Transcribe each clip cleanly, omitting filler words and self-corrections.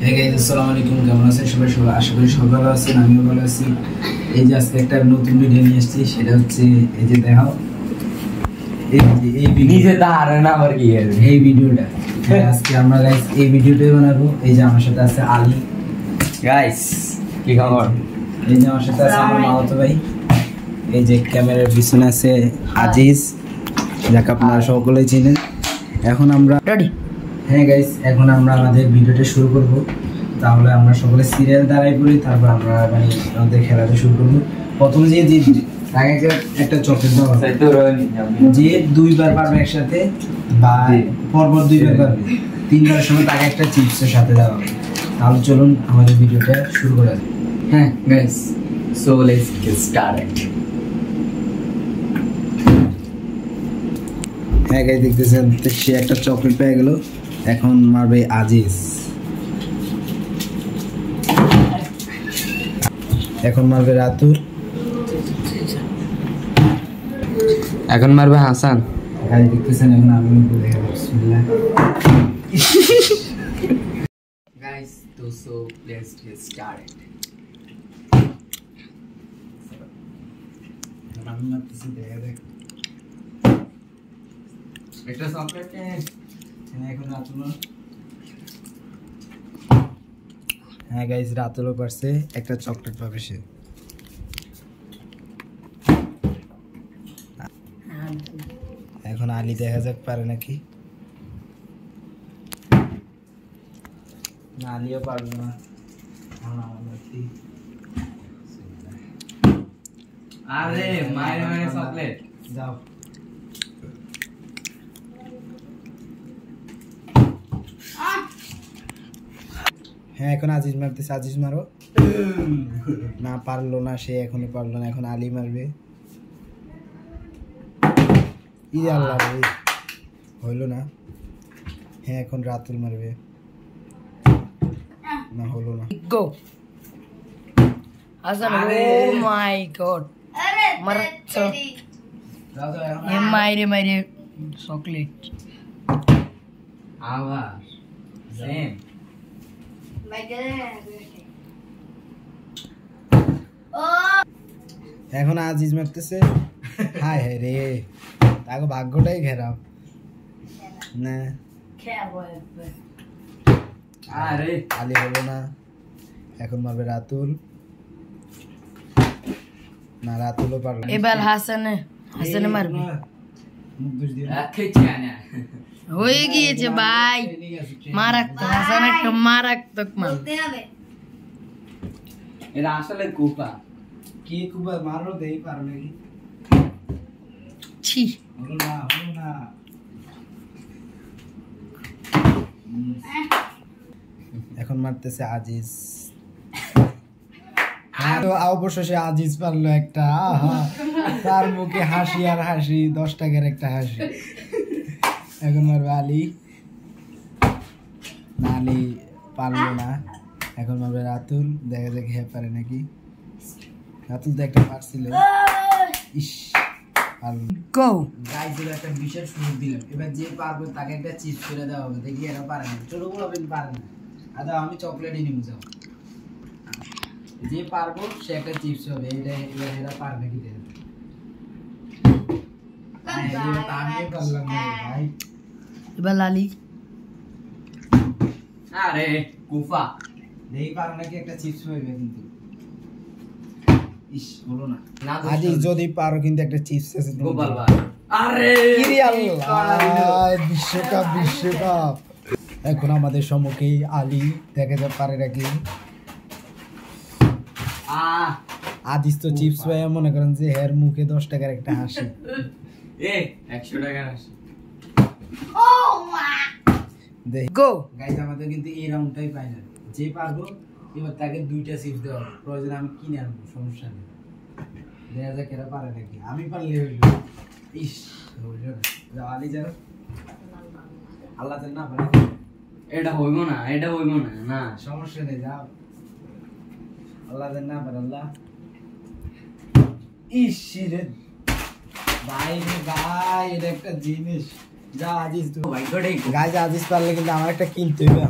হ্যাঁ গাইস, আসসালামু আলাইকুম। কেমন আছেন সবাই? আশা করি সবাই ভালো আছেন, আমিও ভালো আছি। এই যে আজকে একটা নতুন ভিডিও নিয়ে এসেছি, সেটা হচ্ছে এই যে দেখাও, এই নিজে দাঁড়ায় না আবার কি এই ভিডিওটা। আজকে আমরা গাইস এই ভিডিওটাই বানাবো। এই যে আমার সাথে আছে আলী। গাইস কি খবর? এই যে আমার সাথে আছে আমার মামাতো ভাই। এই যে ক্যামেরার পিছনে আছে আজিজ, যাকে আপনারা সকলেই চিনেন। এখন আমরা রেডি? হ্যাঁ গাইস, এখন আমরা আমাদের ভিডিওটা শুরু করব। তাহলে আমরা সকলে সিরিয়াল দাঁড়াই পড়ি, তারপর আমরা মানে আমাদের খেলাটা শুরু করব। প্রথমে যে তাকে একটা চকলেট দেওয়া হবে, যে দুইবার পারবে একসাথে বা পরপর দুইবার পারবে, তিনবারের সময় তাকে একটা চিপসের সাথে দেওয়া হবে। তাহলে চলুন আমাদের ভিডিওটা শুরু করা যাক। হ্যাঁ guys, so let's get started. হ্যাঁ গাইস, দেখতেছেন সে একটা চকলেট পেয়ে গেল। এখন মারবে আজিজ, এখন মারবে রাতুর, এখন মারবে হাসান। গাইস দেখতেছেন এখন আমি দেখে বিসমিল্লাহ। গাইস তো সো লেটস গেট স্টার্টেড। আমি মারতেছি, দেখা দেখ। একটা চকলেট এখন রাতুল। হ্যাঁ গাইস, রাতুলও পারছে, একটা চকলেট পাবে সে। এখন আলী দেখা যাক পারে নাকি। না, আলীও পারবে না। আরে মায়ের মানে চকলেট যাও। হ্যাঁ এখন আজিজ মারতেছে, আজিজ মারো। না পারলো না সে, এখনো পারলো না। এখন আলী মারবে। ই আল্লাহ রে, হইলো না। হ্যাঁ এখন রাতুল মারবে। না হলো না। Go. Hasan, oh my god. Maraccho. Maire chocolate. আবার সেম। এখন আজিজ মারতেছে। হায় হায় রে, তাকে ভাগ্যটাই ঘেরাও না। আরে আলী হলো না। এখন মারবে রাতুল। না, রাতুলও পারবে না। এবার হাসানে মারবে। খেয়ে হয়ে গিয়েছে ভাই, মারাত্মক। হাসান একটা মারাত্মক মাল। এটা আসলে কুপা। কি কুবা মারো, দেই পারো নাকি? ছি, হলো না, হলো না। এখন মারতেছে আজিজ। অবশেষে আজিজ পারলো একটা। আহা, তার মুখে হাসি আর হাসি, 10 টাকার একটা হাসি। এখন মারবে আলী। না, আলী পারলো না। এখন মারবে রাতুল। দেখা যাক হ্যাঁ পারে নাকি। রাতুল তো একটা পারছিল। ইস, গো। গাইস এবার একটা বিশেষ সুযোগ দিলাম। এবার যে পারবে তাকে একটা চিপস করে দেওয়া হবে। দেখি এরা পারে না, ছোটগুলো পারে না। আদা আমি চকলেটই নিয়ে যাও। যে পারবো সে একটা চিপস হবে। এটা এবার এরা পারে নাকি দেখো। আমি পারলাম না ভাই। এবার লালি। আরে কুফা। দেখি পারে নাকি একটা চিপস হইবে কিন্তু। ইস, হলো না। না আজ যদি পারো কিন্তু একটা চিপস আছে। গোপাল ভাই। আরে কিরে আল্লাহ, বিশ্বকাপ। এখন আমাদের সম্মুখে আলী, দেখা যাক পারে নাকি। আদিস তো চিপস ভাই মনে করেন যে হের মুখে 10 টাকার একটা হাসি। 100 টাকার হাসি। গো। গাইস আমাদের কিন্তু এই রাউন্ডটাই ফাইনাল। যে পারবো এবার তাকে 2টা চিপস দেওয়া হবে। প্রয়োজন আমি কিনে আনবো, সমস্যা নেই। দেখা যাক এরা পারে নাকি। আমি পারলে হইলো। ইস, হইলো না। যাও আলী যাও। আল্লাহ জান না পারে। এটা হইব না, এটা হইব না। না সমস্যা নেই, যাও। আল্লাহ জান না পারে। আল্লাহ। ইস রে ভাই রে ভাই, এটা একটা জিনিস। যা আজিজ তুই ভাগ্যটাই গাইজ, আজিজ পারলে কিন্তু আমার একটা কিনতে হবে।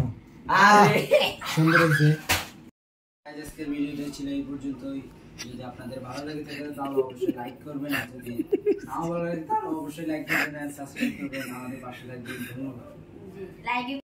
সুন্দর হয়েছে। আজকের ভিডিওটা ছিল এই পর্যন্তই। যদি আপনাদের ভালো লাগে থাকে তাহলে অবশ্যই লাইক করবেন, আর যদি নাও ভালো লাগে তাহলে অবশ্যই লাইক করবেন আর সাবস্ক্রাইব করবেন, আমাদের পাশে থাকবেন। ধন্যবাদ।